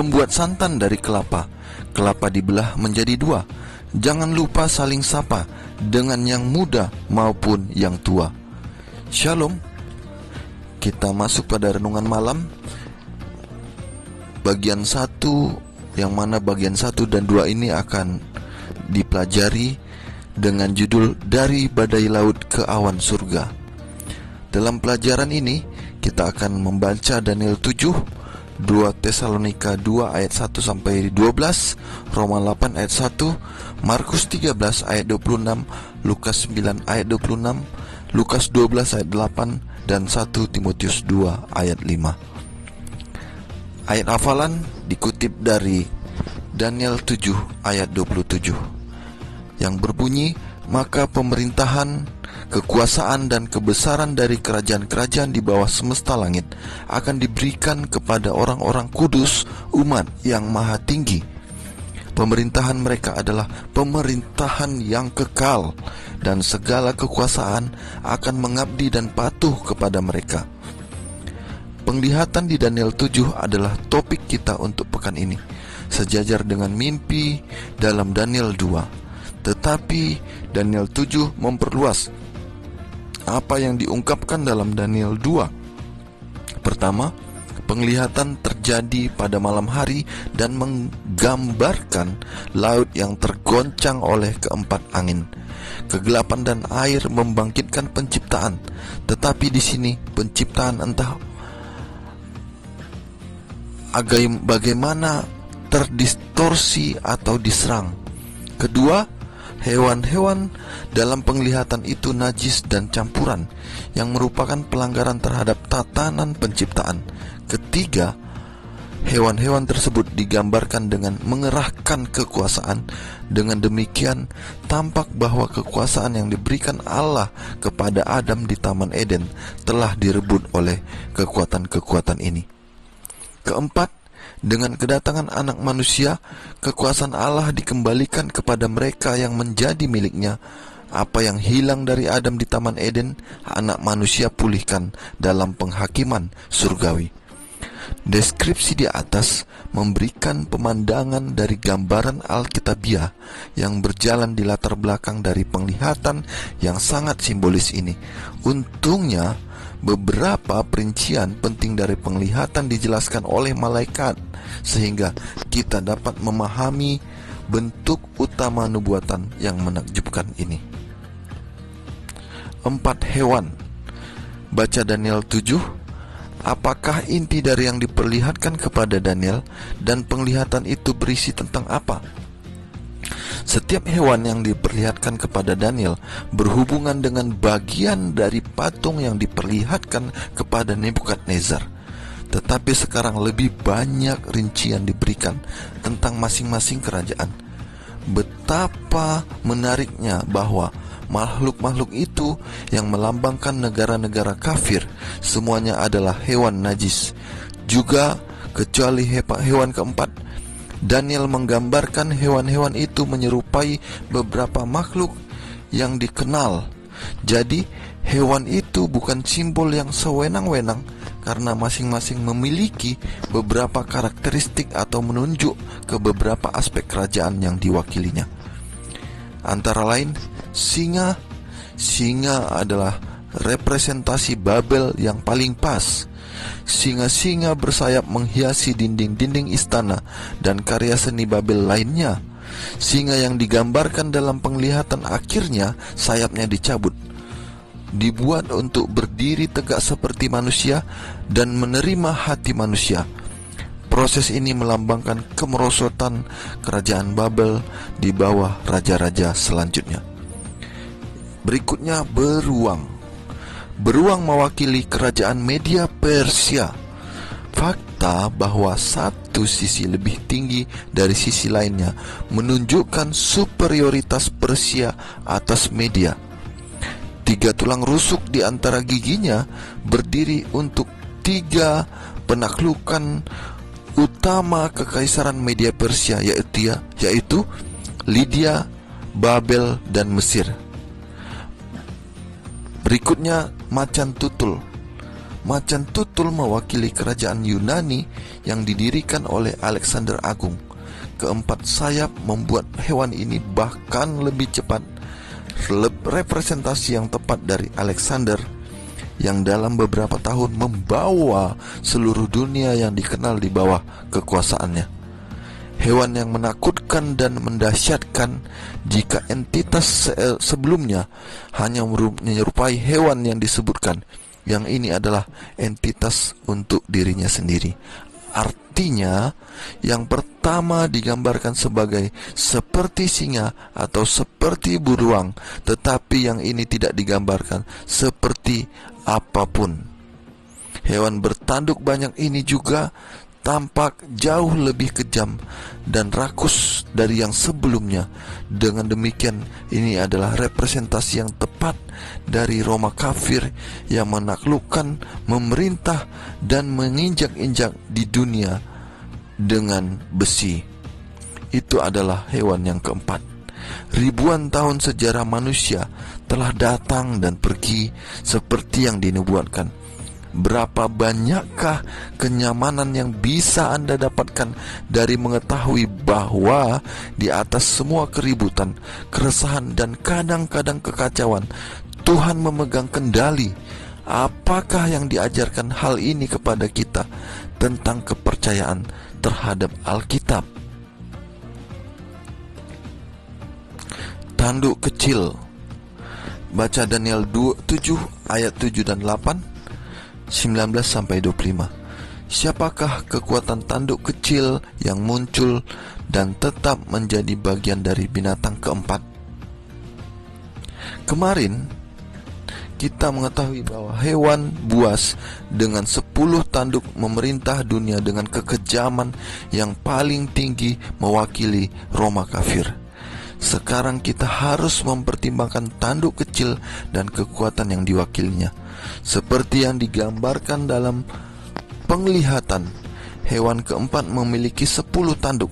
membuat santan dari kelapa. Kelapa dibelah menjadi dua. Jangan lupa saling sapa dengan yang muda maupun yang tua. Shalom. Kita masuk pada renungan malam bagian 1, yang mana bagian 1 dan 2 ini akan dipelajari dengan judul Dari Badai Laut ke Awan Surga. Dalam pelajaran ini kita akan membaca Daniel 7, 2 Tesalonika 2 ayat 1 sampai 12, Roma 8 ayat 1, Markus 13 ayat 26, Lukas 9 ayat 26, Lukas 12 ayat 8, dan 1 Timotius 2 ayat 5. Ayat hafalan dikutip dari Daniel 7 ayat 27 yang berbunyi, maka pemerintahan, kekuasaan dan kebesaran dari kerajaan-kerajaan di bawah semesta langit akan diberikan kepada orang-orang kudus umat yang maha tinggi. Pemerintahan mereka adalah pemerintahan yang kekal, dan segala kekuasaan akan mengabdi dan patuh kepada mereka. Penglihatan di Daniel 7 adalah topik kita untuk pekan ini, sejajar dengan mimpi dalam Daniel 2. Tetapi Daniel 7 memperluas apa yang diungkapkan dalam Daniel 2. Pertama, penglihatan terjadi pada malam hari dan menggambarkan laut yang tergoncang oleh keempat angin. Kegelapan dan air membangkitkan penciptaan, tetapi di sini penciptaan entah bagaimana terdistorsi atau diserang. Kedua, hewan-hewan dalam penglihatan itu najis dan campuran, yang merupakan pelanggaran terhadap tatanan penciptaan. Ketiga, hewan-hewan tersebut digambarkan dengan mengerahkan kekuasaan. Dengan demikian, tampak bahwa kekuasaan yang diberikan Allah kepada Adam di Taman Eden telah direbut oleh kekuatan-kekuatan ini. Keempat, dengan kedatangan anak manusia, kekuasaan Allah dikembalikan kepada mereka yang menjadi miliknya. Apa yang hilang dari Adam di Taman Eden, anak manusia pulihkan dalam penghakiman surgawi. Deskripsi di atas memberikan pemandangan dari gambaran Alkitabiah yang berjalan di latar belakang dari penglihatan yang sangat simbolis ini. Untungnya, beberapa perincian penting dari penglihatan dijelaskan oleh malaikat, sehingga kita dapat memahami bentuk utama nubuatan yang menakjubkan ini. 4 hewan. Baca Daniel 7. Apakah inti dari yang diperlihatkan kepada Daniel, dan penglihatan itu berisi tentang apa? Setiap hewan yang diperlihatkan kepada Daniel berhubungan dengan bagian dari patung yang diperlihatkan kepada Nebukadnezar. Tetapi sekarang lebih banyak rincian diberikan tentang masing-masing kerajaan. Betapa menariknya bahwa makhluk-makhluk itu yang melambangkan negara-negara kafir semuanya adalah hewan najis. Juga kecuali hewan keempat, Daniel menggambarkan hewan-hewan itu menyerupai beberapa makhluk yang dikenal. Jadi hewan itu bukan simbol yang sewenang-wenang, karena masing-masing memiliki beberapa karakteristik atau menunjuk ke beberapa aspek kerajaan yang diwakilinya. Antara lain, singa adalah representasi Babel yang paling pas. Singa-singa bersayap menghiasi dinding-dinding istana dan karya seni Babel lainnya. Singa yang digambarkan dalam penglihatan akhirnya sayapnya dicabut, dibuat untuk berdiri tegak seperti manusia dan menerima hati manusia. Proses ini melambangkan kemerosotan kerajaan Babel di bawah raja-raja selanjutnya. Berikutnya, beruang. Beruang mewakili kerajaan Media Persia. Fakta bahwa satu sisi lebih tinggi dari sisi lainnya menunjukkan superioritas Persia atas Media. 3 tulang rusuk di antara giginya berdiri untuk 3 penaklukan utama kekaisaran Media Persia, yaitu Lydia, Babel, dan Mesir. Berikutnya, macan tutul. Macan tutul mewakili kerajaan Yunani yang didirikan oleh Alexander Agung. Keempat sayap membuat hewan ini bahkan lebih cepat, representasi yang tepat dari Alexander yang dalam beberapa tahun membawa seluruh dunia yang dikenal di bawah kekuasaannya. Hewan yang menakutkan dan mendahsyatkan jika entitas sebelumnya hanya menyerupai hewan yang disebutkan. Yang ini adalah entitas untuk dirinya sendiri. Artinya, yang pertama digambarkan sebagai seperti singa atau seperti beruang, tetapi yang ini tidak digambarkan seperti apapun. Hewan bertanduk banyak ini juga tampak jauh lebih kejam dan rakus dari yang sebelumnya. Dengan demikian, ini adalah representasi yang tepat dari Roma kafir yang menaklukkan, memerintah, dan menginjak-injak di dunia dengan besi. Itu adalah hewan yang keempat. Ribuan tahun sejarah manusia telah datang dan pergi seperti yang dinubuatkan. Berapa banyakkah kenyamanan yang bisa Anda dapatkan dari mengetahui bahwa di atas semua keributan, keresahan, dan kadang-kadang kekacauan, Tuhan memegang kendali? Apakah yang diajarkan hal ini kepada kita tentang kepercayaan terhadap Alkitab? Tanduk kecil. Baca Daniel 7 ayat 7 dan 8, 19-25. Siapakah kekuatan tanduk kecil yang muncul dan tetap menjadi bagian dari binatang keempat? Kemarin kita mengetahui bahwa hewan buas dengan 10 tanduk memerintah dunia dengan kekejaman yang paling tinggi mewakili Roma kafir. Sekarang kita harus mempertimbangkan tanduk kecil dan kekuatan yang diwakilinya. Seperti yang digambarkan dalam penglihatan, hewan keempat memiliki 10 tanduk.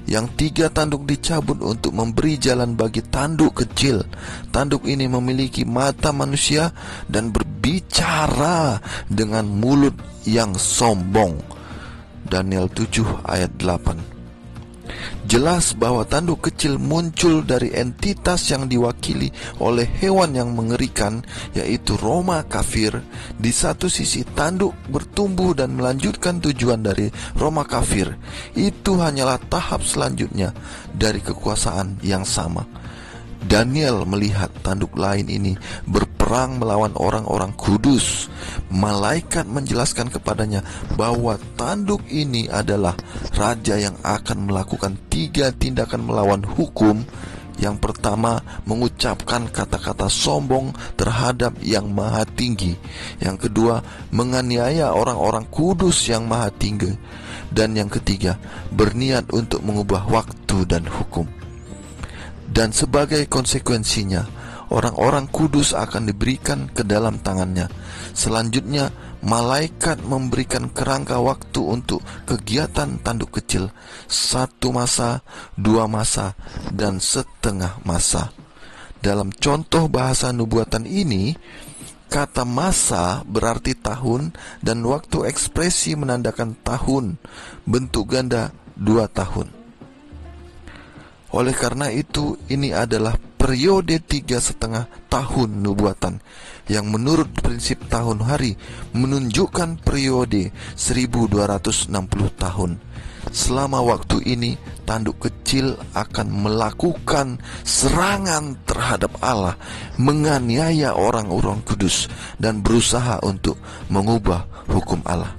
Yang 3 tanduk dicabut untuk memberi jalan bagi tanduk kecil. Tanduk ini memiliki mata manusia dan berbicara dengan mulut yang sombong. Daniel 7 ayat 8. Jelas bahwa tanduk kecil muncul dari entitas yang diwakili oleh hewan yang mengerikan, yaitu Roma kafir. Di satu sisi, tanduk bertumbuh dan melanjutkan tujuan dari Roma kafir. Itu hanyalah tahap selanjutnya dari kekuasaan yang sama. Daniel melihat tanduk lain ini berperang melawan orang-orang kudus. Malaikat menjelaskan kepadanya bahwa tanduk ini adalah raja yang akan melakukan 3 tindakan melawan hukum. Yang pertama, mengucapkan kata-kata sombong terhadap yang maha tinggi. Yang kedua, menganiaya orang-orang kudus yang maha tinggi. Dan yang ketiga, berniat untuk mengubah waktu dan hukum. Dan sebagai konsekuensinya, orang-orang kudus akan diberikan ke dalam tangannya. Selanjutnya, malaikat memberikan kerangka waktu untuk kegiatan tanduk kecil, 1 masa, 2 masa, dan setengah masa. Dalam contoh bahasa nubuatan ini, kata masa berarti tahun dan waktu ekspresi menandakan tahun, bentuk ganda 2 tahun. Oleh karena itu, ini adalah periode 3,5 tahun nubuatan yang menurut prinsip tahun hari menunjukkan periode 1260 tahun. Selama waktu ini, tanduk kecil akan melakukan serangan terhadap Allah, menganiaya orang-orang kudus, dan berusaha untuk mengubah hukum Allah.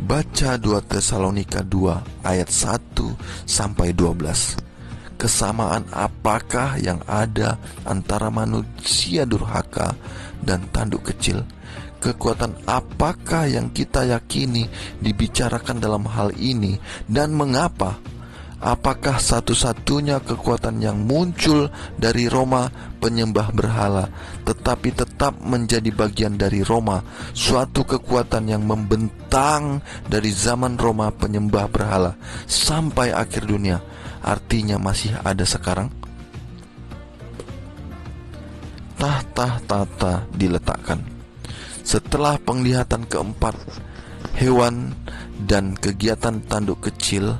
Baca 2 Tesalonika 2 ayat 1-12. Kesamaan apakah yang ada antara manusia durhaka dan tanduk kecil? Kekuatan apakah yang kita yakini dibicarakan dalam hal ini, dan mengapa? Apakah satu-satunya kekuatan yang muncul dari Roma penyembah berhala, tetapi tetap menjadi bagian dari Roma, suatu kekuatan yang membentang dari zaman Roma penyembah berhala sampai akhir dunia, artinya masih ada sekarang? Tahta diletakkan. Setelah penglihatan keempat hewan dan kegiatan tanduk kecil,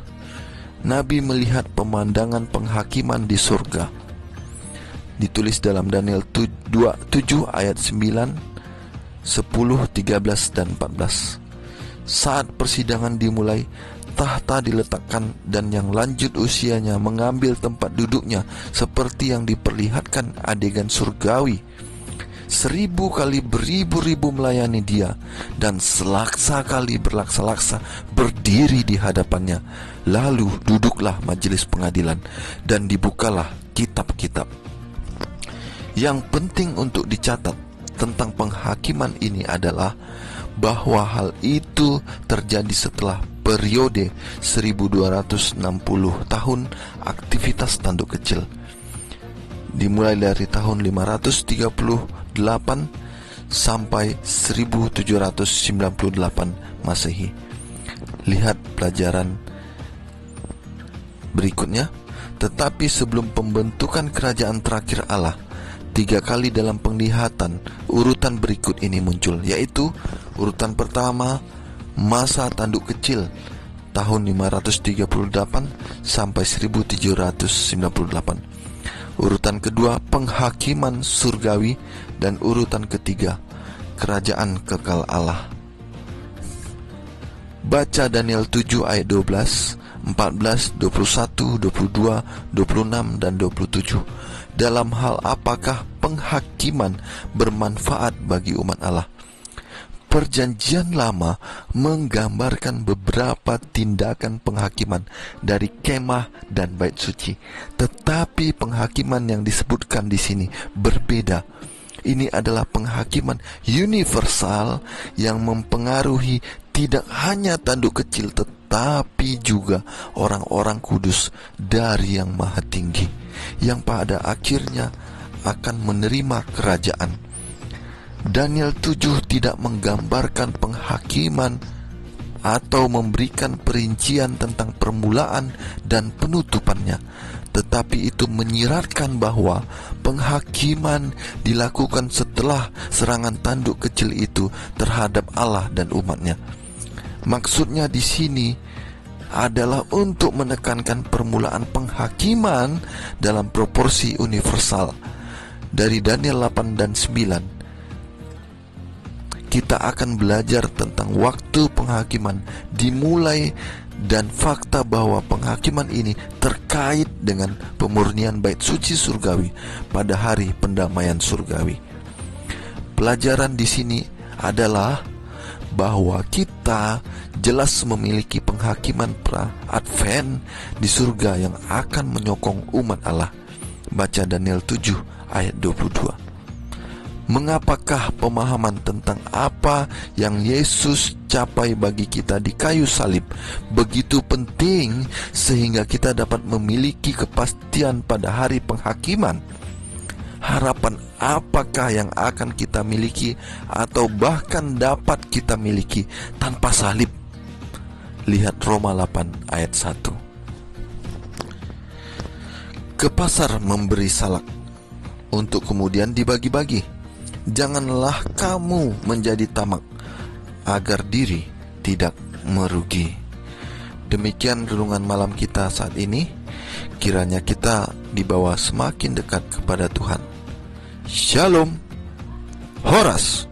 Nabi melihat pemandangan penghakiman di surga. Ditulis dalam Daniel 7 ayat 9, 10, 13, dan 14. Saat persidangan dimulai, tahta diletakkan dan yang lanjut usianya mengambil tempat duduknya seperti yang diperlihatkan adegan surgawi. 1000 kali beribu-ribu melayani dia, dan selaksa kali berlaksa-laksa berdiri di hadapannya. Lalu duduklah majelis pengadilan dan dibukalah kitab-kitab. Yang penting untuk dicatat tentang penghakiman ini adalah bahwa hal itu terjadi setelah periode 1260 tahun aktivitas tanduk kecil, dimulai dari tahun 538 sampai 1798 Masehi. Lihat pelajaran berikutnya. Tetapi sebelum pembentukan kerajaan terakhir Allah, 3 kali dalam penglihatan urutan berikut ini muncul, yaitu urutan pertama, masa tanduk kecil tahun 538 sampai 1798. Urutan kedua, penghakiman surgawi, dan urutan ketiga, kerajaan kekal Allah. Baca Daniel 7 ayat 12, 14, 21, 22, 26, dan 27. Dalam hal apakah penghakiman bermanfaat bagi umat Allah? Perjanjian Lama menggambarkan beberapa tindakan penghakiman dari kemah dan bait suci, tetapi penghakiman yang disebutkan di sini berbeda. Ini adalah penghakiman universal yang mempengaruhi tidak hanya tanduk kecil, tetapi juga orang-orang kudus dari Yang Maha Tinggi, yang pada akhirnya akan menerima kerajaan. Daniel 7 tidak menggambarkan penghakiman atau memberikan perincian tentang permulaan dan penutupannya, tetapi itu menyiratkan bahwa penghakiman dilakukan setelah serangan tanduk kecil itu terhadap Allah dan umatnya. Maksudnya di sini adalah untuk menekankan permulaan penghakiman dalam proporsi universal. Dari Daniel 8 dan 9 kita akan belajar tentang waktu penghakiman dimulai dan fakta bahwa penghakiman ini terkait dengan pemurnian bait suci surgawi pada hari pendamaian surgawi. Pelajaran di sini adalah bahwa kita jelas memiliki penghakiman pra-advent di surga yang akan menyokong umat Allah. Baca Daniel 7 ayat 22. Mengapakah pemahaman tentang apa yang Yesus capai bagi kita di kayu salib begitu penting sehingga kita dapat memiliki kepastian pada hari penghakiman? Harapan apakah yang akan kita miliki atau bahkan dapat kita miliki tanpa salib? Lihat Roma 8 ayat 1. Ke pasar memberi salak untuk kemudian dibagi-bagi. Janganlah kamu menjadi tamak, agar diri tidak merugi. Demikian renungan malam kita saat ini. Kiranya kita dibawa semakin dekat kepada Tuhan. Shalom. Horas.